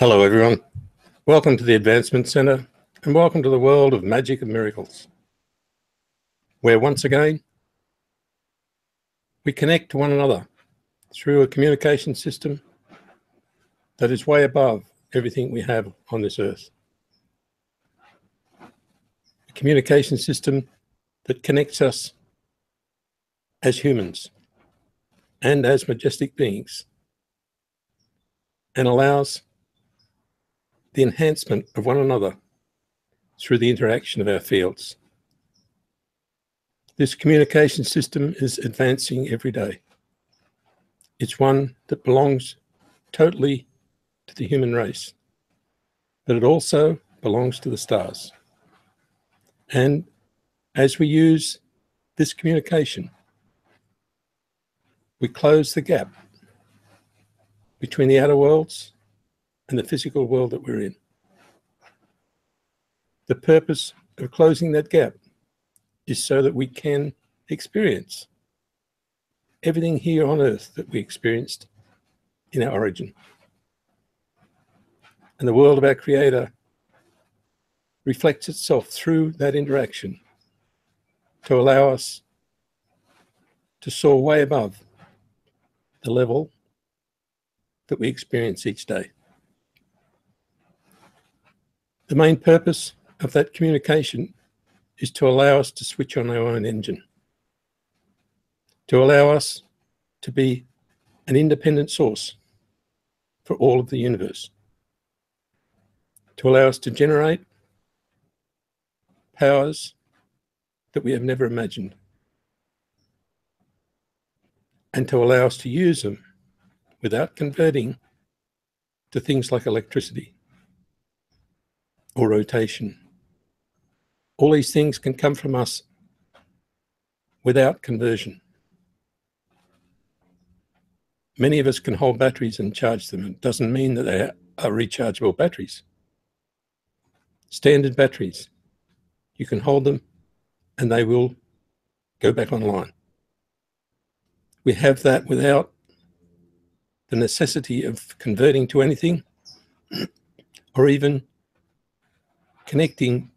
Hello everyone, welcome to the Advancement Centre and welcome to the world of magic and miracles, where once again we connect to one another through a communication system that is way above everything we have on this earth. A communication system that connects us as humans and as majestic beings and allows the enhancement of one another through the interaction of our fields. This communication system is advancing every day. It's one that belongs totally to the human race, but it also belongs to the stars. And as we use this communication, we close the gap between the outer worlds and the physical world that we're in. The purpose of closing that gap is so that we can experience everything here on earth that we experienced in our origin. And the world of our Creator reflects itself through that interaction to allow us to soar way above the level that we experience each day. The main purpose of that communication is to allow us to switch on our own engine, to allow us to be an independent source for all of the universe, to allow us to generate powers that we have never imagined, and to allow us to use them without converting to things like electricity or rotation. All these things can come from us without conversion. Many of us can hold batteries and charge them. It doesn't mean that they are rechargeable batteries. Standard batteries, you can hold them and they will go back online. We have that without the necessity of converting to anything or even connecting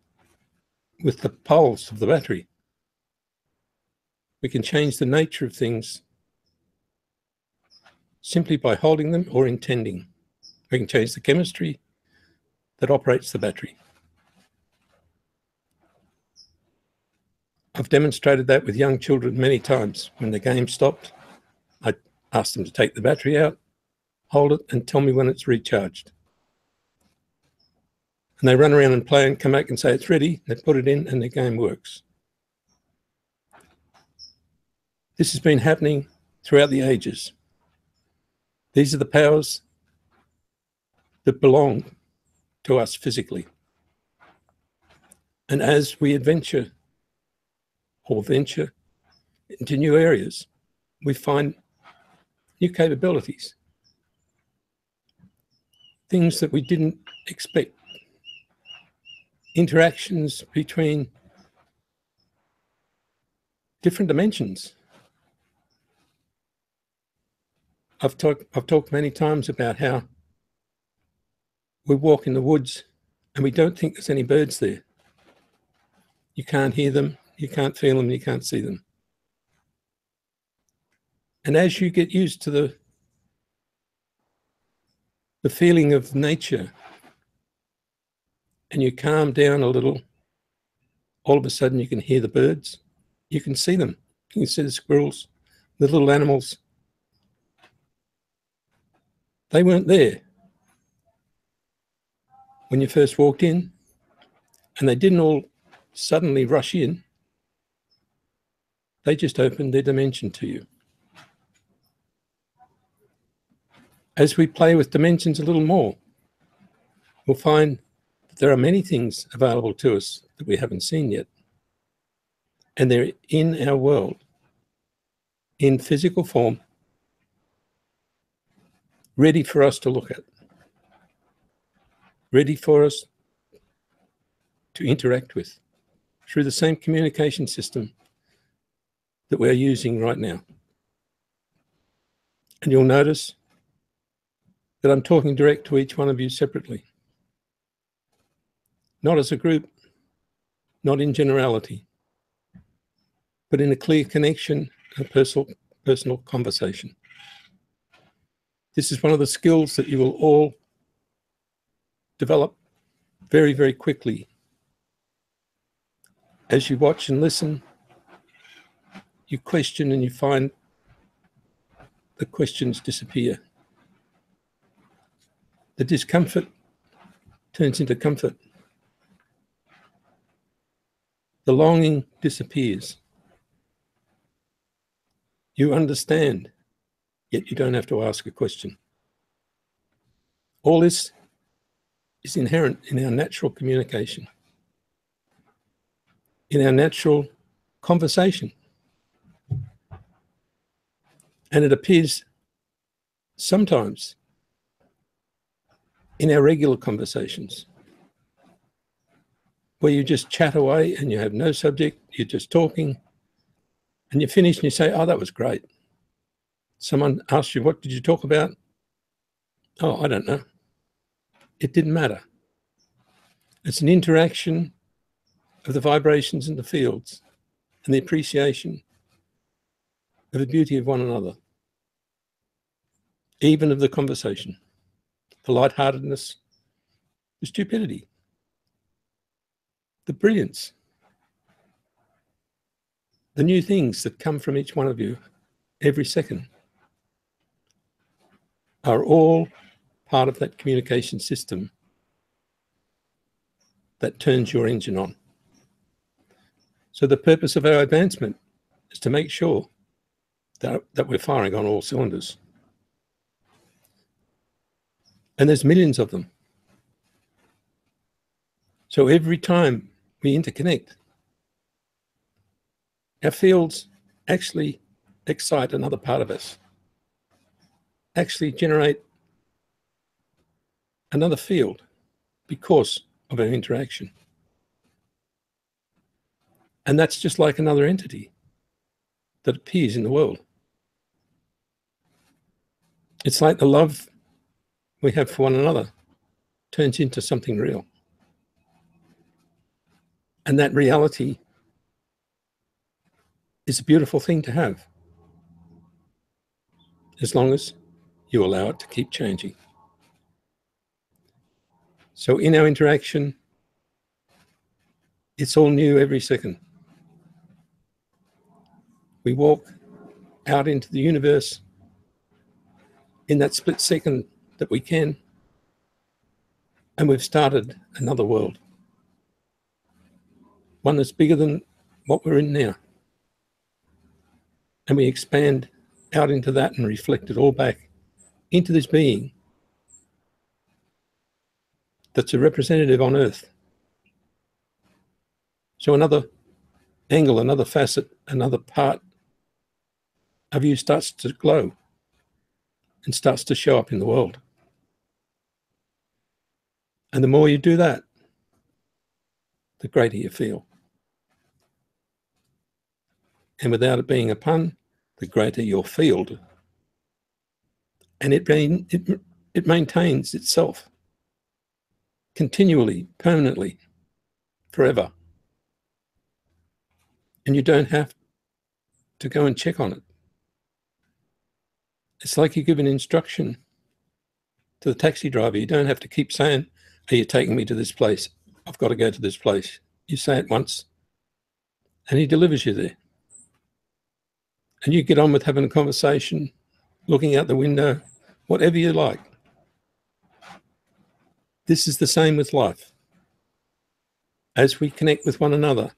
with the poles of the battery. We can change the nature of things simply by holding them or intending. We can change the chemistry that operates the battery. I've demonstrated that with young children many times. When the game stopped, I asked them to take the battery out, hold it, and tell me when it's recharged. And they run around and play and come back and say it's ready. They put it in and the game works. This has been happening throughout the ages. These are the powers that belong to us physically. And as we venture into new areas, we find new capabilities, things that we didn't expect, interactions between different dimensions. I've talked many times about how we walk in the woods and we don't think there's any birds there. You can't hear them, you can't feel them, you can't see them. And as you get used to the feeling of nature and you calm down a little, all of a sudden you can hear the birds, you can see them, you can see the squirrels, the little animals. They weren't there when you first walked in, and they didn't all suddenly rush in. They just opened their dimension to you. As we play with dimensions a little more, we'll find that there are many things available to us that we haven't seen yet. And they're in our world, in physical form, ready for us to look at, ready for us to interact with through the same communication system that we're using right now. And you'll notice that I'm talking direct to each one of you separately. Not as a group, not in generality, but in a clear connection, a personal conversation. This is one of the skills that you will all develop very, very quickly. As you watch and listen, you question and you find the questions disappear. The discomfort turns into comfort. The longing disappears. You understand, yet you don't have to ask a question. All this is inherent in our natural communication, in our natural conversation. And it appears sometimes in our regular conversations, where you just chat away and you have no subject, you're just talking, and you finish and you say, oh, that was great. Someone asks you, what did you talk about? Oh, I don't know. It didn't matter. It's an interaction of the vibrations in the fields and the appreciation of the beauty of one another, even of the conversation, the lightheartedness, the stupidity, the brilliance, the new things that come from each one of you every second are all part of that communication system that turns your engine on. So the purpose of our advancement is to make sure that we're firing on all cylinders. And there's millions of them. So every time we interconnect, our fields actually excite another part of us, actually generate another field because of our interaction. And that's just like another entity that appears in the world. It's like the love we have for one another turns into something real. And that reality is a beautiful thing to have, as long as you allow it to keep changing. So in our interaction, it's all new every second. We walk out into the universe in that split second that we can, and we've started another world, one that's bigger than what we're in now. And we expand out into that and reflect it all back into this being that's a representative on Earth. So another angle, another facet, another part of you starts to glow and starts to show up in the world. And the more you do that, the greater you feel. And without it being a pun, the greater your field. And it maintains itself continually, permanently, forever. And you don't have to go and check on it. It's like you give an instruction to the taxi driver. You don't have to keep saying, are you taking me to this place? I've got to go to this place. You say it once and he delivers you there. And you get on with having a conversation, looking out the window, whatever you like. This is the same with life. As we connect with one another,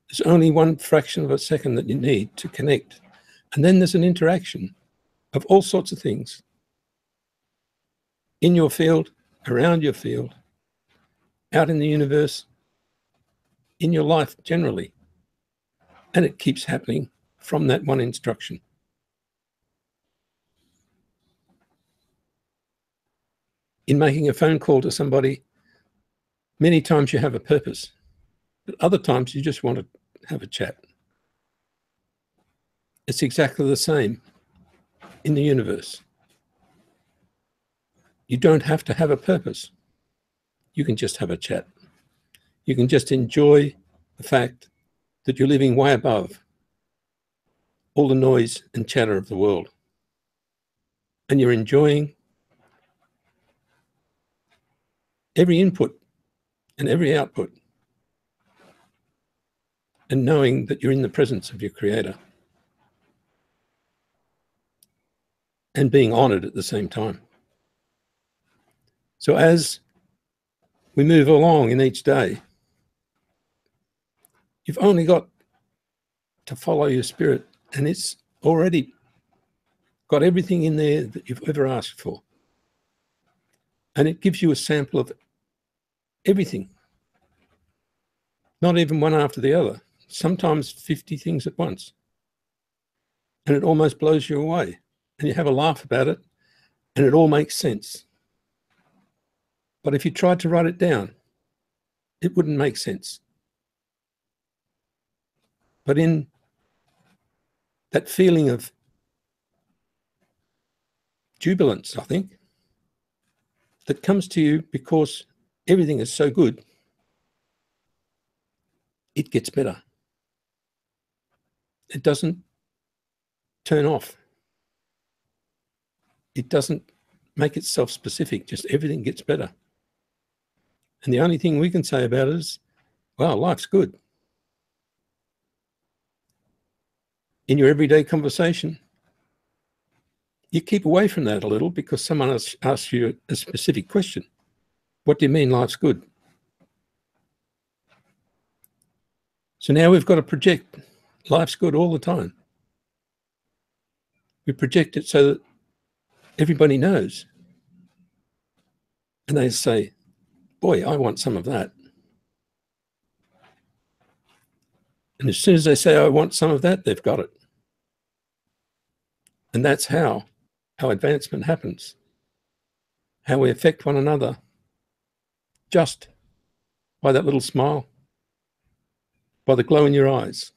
there's only one fraction of a second that you need to connect. And then there's an interaction of all sorts of things in your field, around your field, out in the universe, in your life generally. And it keeps happening from that one instruction. In making a phone call to somebody, many times you have a purpose, but other times you just want to have a chat. It's exactly the same in the universe. You don't have to have a purpose. You can just have a chat. You can just enjoy the fact that you're living way above all the noise and chatter of the world. And you're enjoying every input and every output, and knowing that you're in the presence of your Creator and being honored at the same time. So as we move along in each day, you've only got to follow your spirit, and it's already got everything in there that you've ever asked for. And it gives you a sample of everything, not even one after the other, sometimes 50 things at once. And it almost blows you away. And you have a laugh about it, and it all makes sense. But if you tried to write it down, it wouldn't make sense. But in that feeling of jubilance, I think, that comes to you because everything is so good, it gets better. It doesn't turn off. It doesn't make itself specific, just everything gets better. And the only thing we can say about it is, wow, life's good. In your everyday conversation, you keep away from that a little because someone else asks you a specific question. What do you mean life's good? So now we've got to project life's good all the time. We project it so that everybody knows. And they say, boy, I want some of that. And as soon as they say, I want some of that, they've got it. And that's how our advancement happens, how we affect one another just by that little smile, by the glow in your eyes,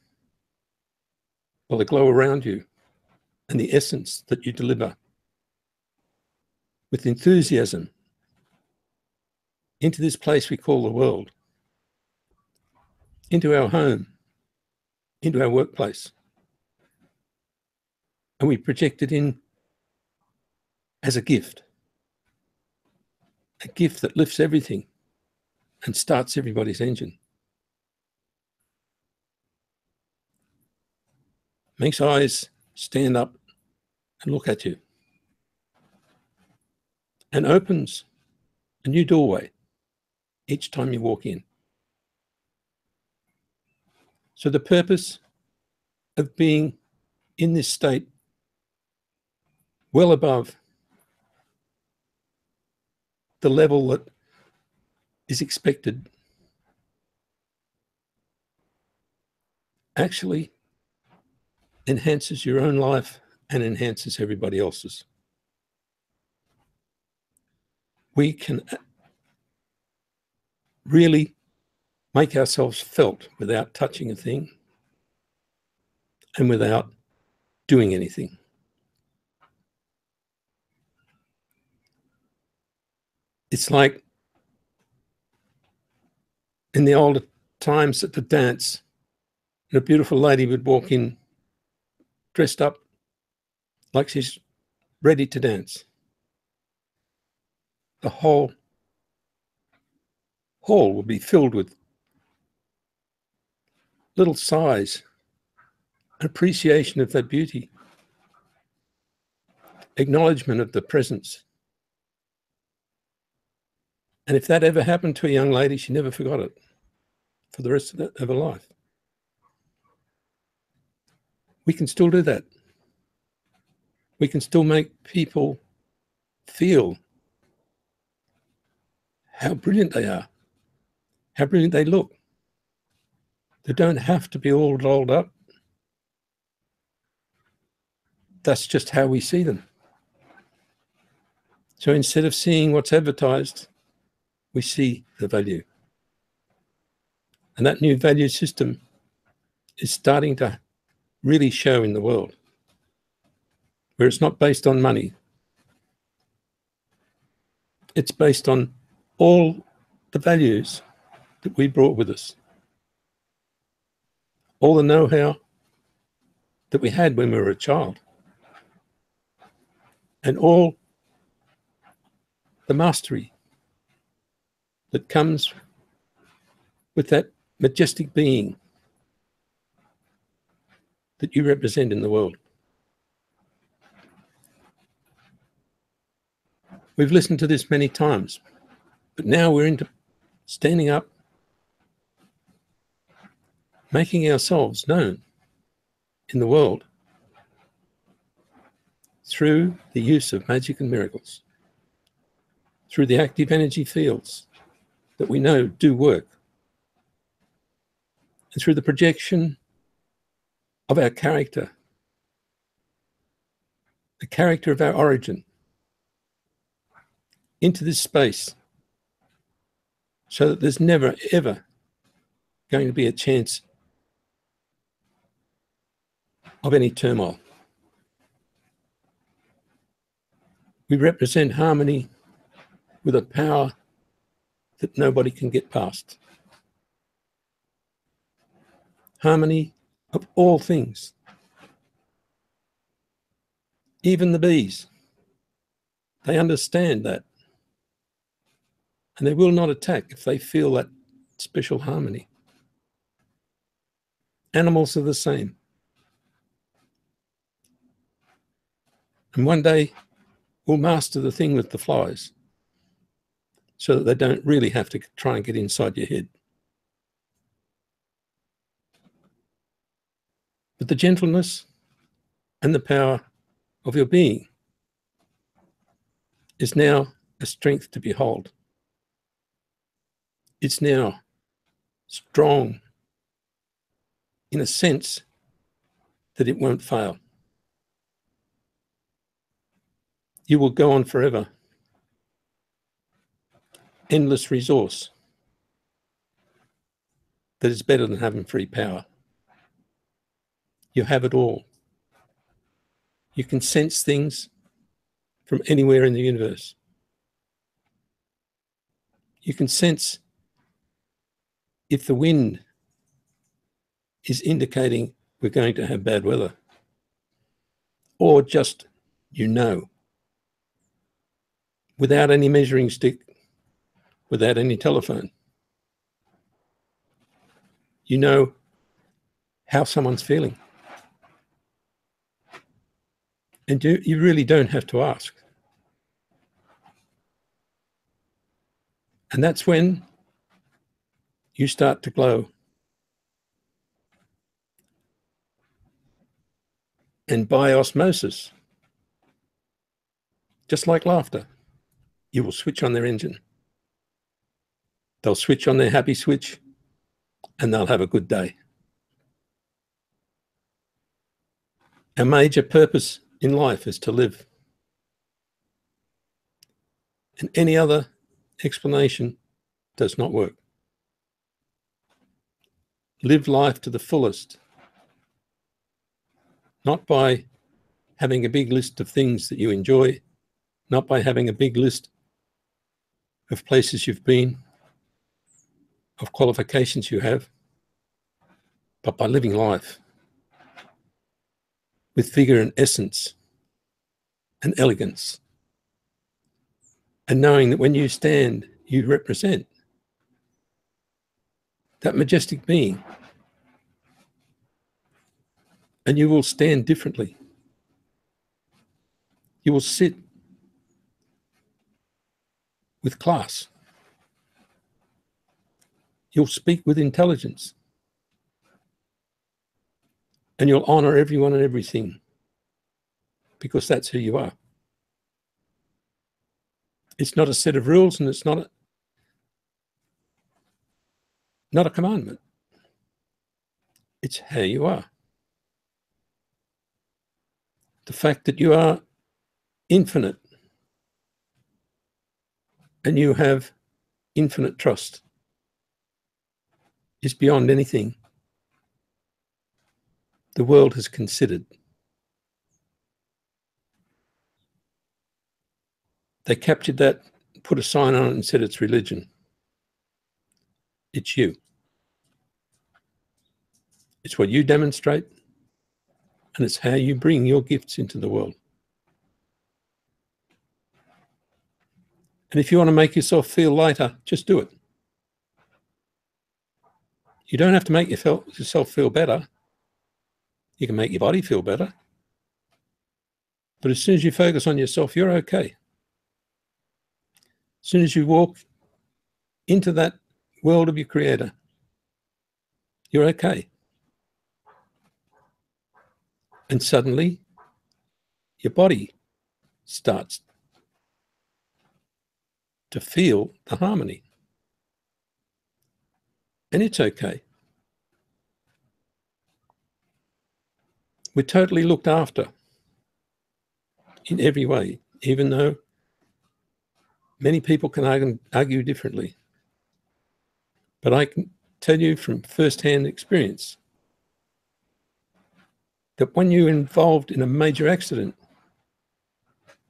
by the glow around you, and the essence that you deliver with enthusiasm into this place we call the world, into our home, into our workplace. And we project it in as a gift that lifts everything and starts everybody's engine. Makes eyes stand up and look at you, and opens a new doorway each time you walk in. So the purpose of being in this state well above the level that is expected actually enhances your own life and enhances everybody else's. We can really make ourselves felt without touching a thing and without doing anything. It's like in the older times at the dance, and a beautiful lady would walk in dressed up like she's ready to dance. The whole hall would be filled with little sighs, appreciation of that beauty, acknowledgement of the presence. And if that ever happened to a young lady, she never forgot it for the rest of her life. We can still do that. We can still make people feel how brilliant they are, how brilliant they look. They don't have to be all dolled up. That's just how we see them. So instead of seeing what's advertised, we see the value. And that new value system is starting to really show in the world, where it's not based on money. It's based on all the values that we brought with us, all the know-how that we had when we were a child, and all the mastery that comes with that majestic being that you represent in the world. We've listened to this many times, but now we're into standing up, making ourselves known in the world through the use of magic and miracles, through the active energy fields that we know do work, and through the projection of our character, the character of our origin, into this space, so that there's never, ever going to be a chance of any turmoil. We represent harmony with a power that nobody can get past. Harmony of all things. Even the bees, they understand that. And they will not attack if they feel that special harmony. Animals are the same. And one day we'll master the thing with the flies so that they don't really have to try and get inside your head. But the gentleness and the power of your being is now a strength to behold. It's now strong in a sense that it won't fail. You will go on forever. Endless resource that is better than having free power. You have it all. You can sense things from anywhere in the universe. You can sense if the wind is indicating we're going to have bad weather, or just, you know, without any measuring stick, without any telephone. You know how someone's feeling. And you really don't have to ask. And that's when you start to glow. And by osmosis, just like laughter, you will switch on their engine. They'll switch on their happy switch and they'll have a good day. Our major purpose in life is to live. And any other explanation does not work. Live life to the fullest, not by having a big list of things that you enjoy, not by having a big list of places you've been, of qualifications you have, but by living life with vigor and essence and elegance, and knowing that when you stand, you represent that majestic being, and you will stand differently. You will sit with class. You'll speak with intelligence. And you'll honor everyone and everything, because that's who you are. It's not a set of rules, and it's not a commandment. It's how you are. The fact that you are infinite and you have infinite trust is beyond anything the world has considered. They captured that put a sign on it and said it's religion. It's you. It's what you demonstrate, and it's how you bring your gifts into the world. And if you want to make yourself feel lighter, just do it. You don't have to make yourself feel better. You can make your body feel better. But as soon as you focus on yourself, you're okay. As soon as you walk into that world of your creator, you're okay. And suddenly, your body starts to feel the harmony. And it's okay. We're totally looked after in every way, even though many people can argue differently. But I can tell you from first-hand experience that when you're involved in a major accident,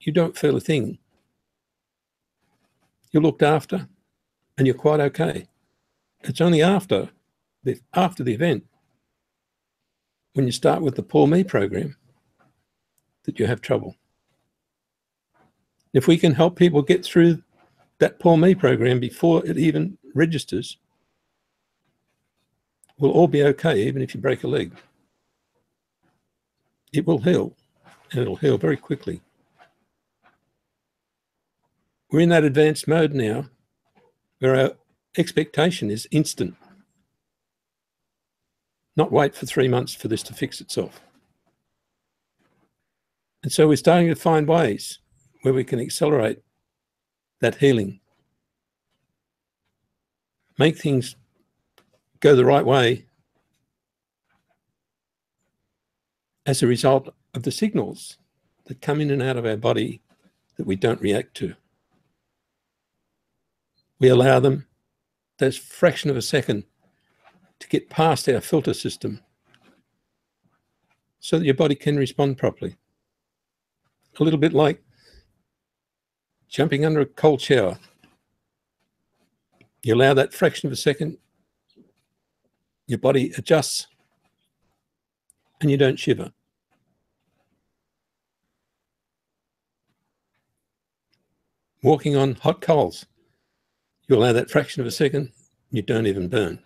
you don't feel a thing. You're looked after and you're quite okay. It's only after the event, when you start with the Poor Me program, that you have trouble. If we can help people get through that Poor Me program before it even registers, we'll all be okay, even if you break a leg. It will heal, and it'll heal very quickly. We're in that advanced mode now where our expectation is instant. Not wait for 3 months for this to fix itself. And so we're starting to find ways where we can accelerate that healing, make things go the right way as a result of the signals that come in and out of our body that we don't react to. We allow them, those fraction of a second, to get past our filter system so that your body can respond properly. A little bit like jumping under a cold shower. You allow that fraction of a second, your body adjusts, and you don't shiver. Walking on hot coals, you allow that fraction of a second, you don't even burn.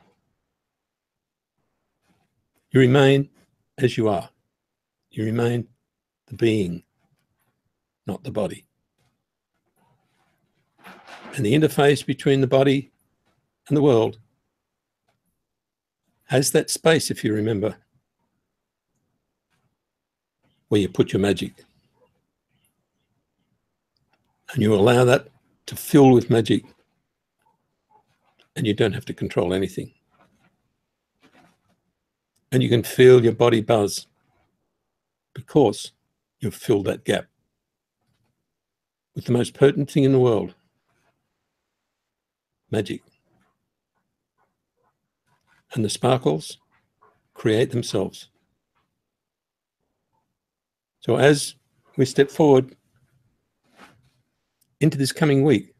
You remain as you are. You remain the being, not the body. And the interface between the body and the world has that space, if you remember, where you put your magic. And you allow that to fill with magic, and you don't have to control anything. And you can feel your body buzz because you've filled that gap with the most potent thing in the world, magic. And the sparkles create themselves. So as we step forward into this coming week,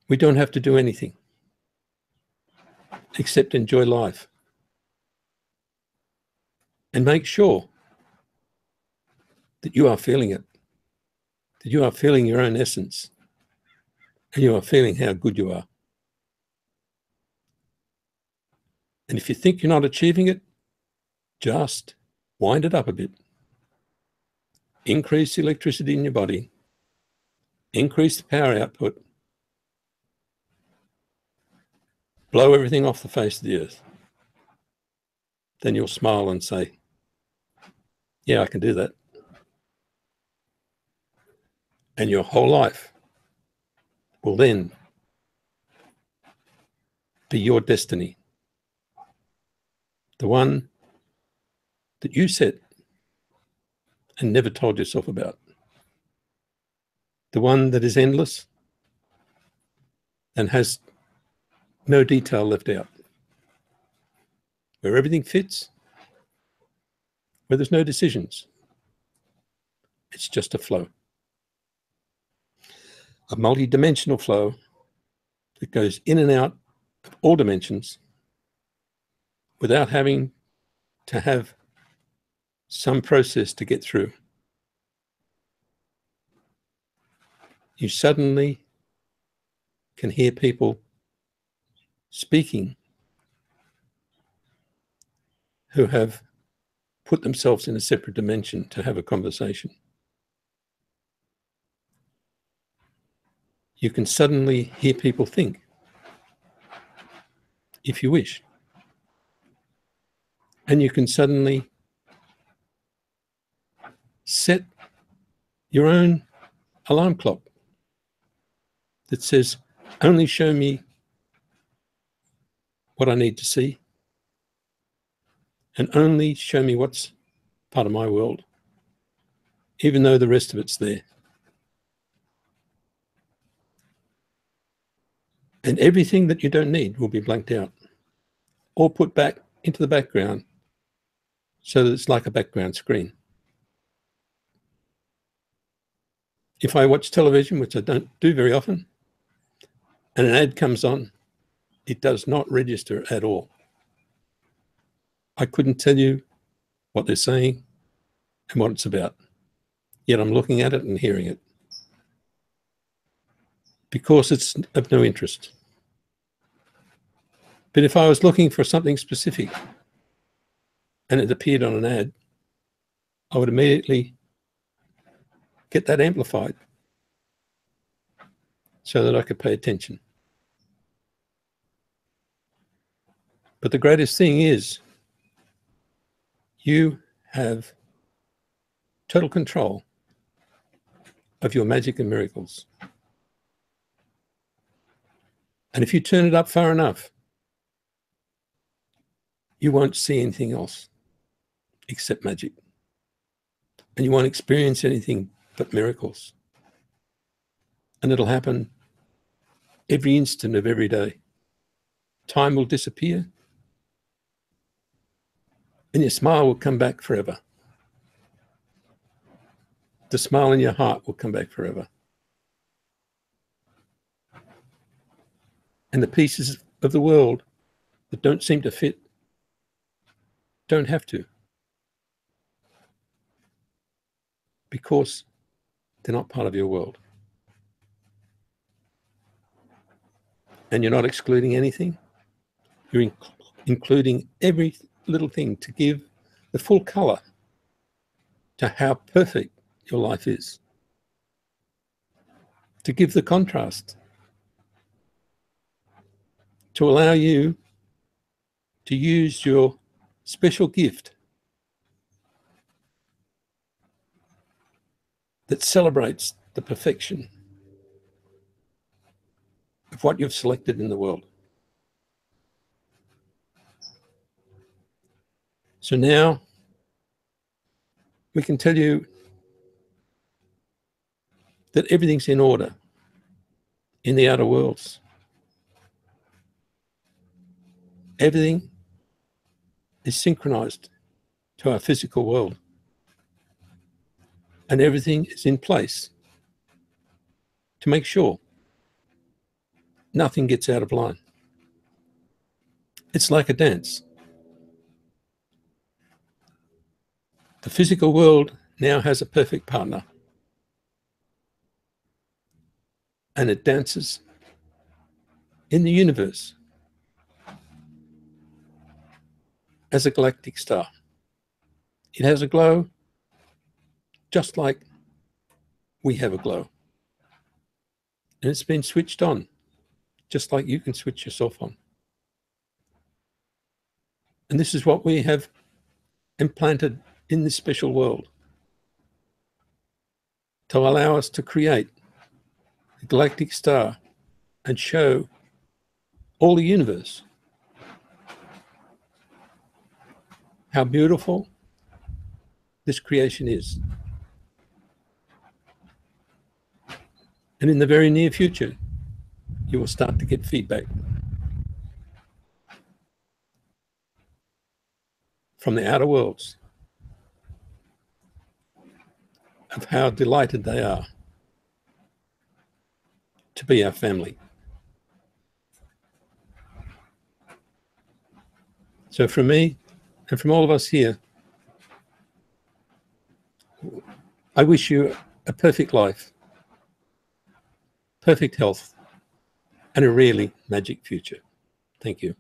we don't have to do anything except enjoy life and make sure that you are feeling it, that you are feeling your own essence, and you are feeling how good you are. And if you think you're not achieving it, just wind it up a bit. Increase the electricity in your body, increase the power output, blow everything off the face of the earth. Then you'll smile and say, yeah, I can do that. And your whole life will then be your destiny. The one that you set and never told yourself about. The one that is endless and has no detail left out. Where everything fits, where there's no decisions. It's just a flow. a multi-dimensional flow that goes in and out of all dimensions without having to have some process to get through. You suddenly can hear people speaking who have put themselves in a separate dimension to have a conversation. You can suddenly hear people think, if you wish. And you can suddenly set your own alarm clock that says, only show me what I need to see, and only show me what's part of my world, even though the rest of it's there. And everything that you don't need will be blanked out or put back into the background so that it's like a background screen. If I watch television, which I don't do very often, and an ad comes on, it does not register at all. I couldn't tell you what they're saying and what it's about, yet I'm looking at it and hearing it because it's of no interest. But if I was looking for something specific and it appeared on an ad, I would immediately get that amplified so that I could pay attention. But the greatest thing is you have total control of your magic and miracles. And if you turn it up far enough, you won't see anything else except magic. And you won't experience anything but miracles. And it'll happen every instant of every day. Time will disappear, and your smile will come back forever. The smile in your heart will come back forever. And the pieces of the world that don't seem to fit don't have to, because they're not part of your world. And you're not excluding anything. You're including every little thing to give the full color to how perfect your life is, to give the contrast, to allow you to use your special gift that celebrates the perfection of what you've selected in the world. So now we can tell you that everything's in order in the outer worlds. Everything is synchronized to our physical world. And everything is in place to make sure nothing gets out of line. It's like a dance. The physical world now has a perfect partner, and it dances in the universe as a galactic star. It has a glow just like we have a glow. And it's been switched on just like you can switch yourself on. And this is what we have implanted in this special world to allow us to create a galactic star and show all the universe how beautiful this creation is. And in the very near future, you will start to get feedback from the outer worlds of how delighted they are to be our family. So from me and from all of us here, I wish you a perfect life, perfect health, and a really magic future. Thank you.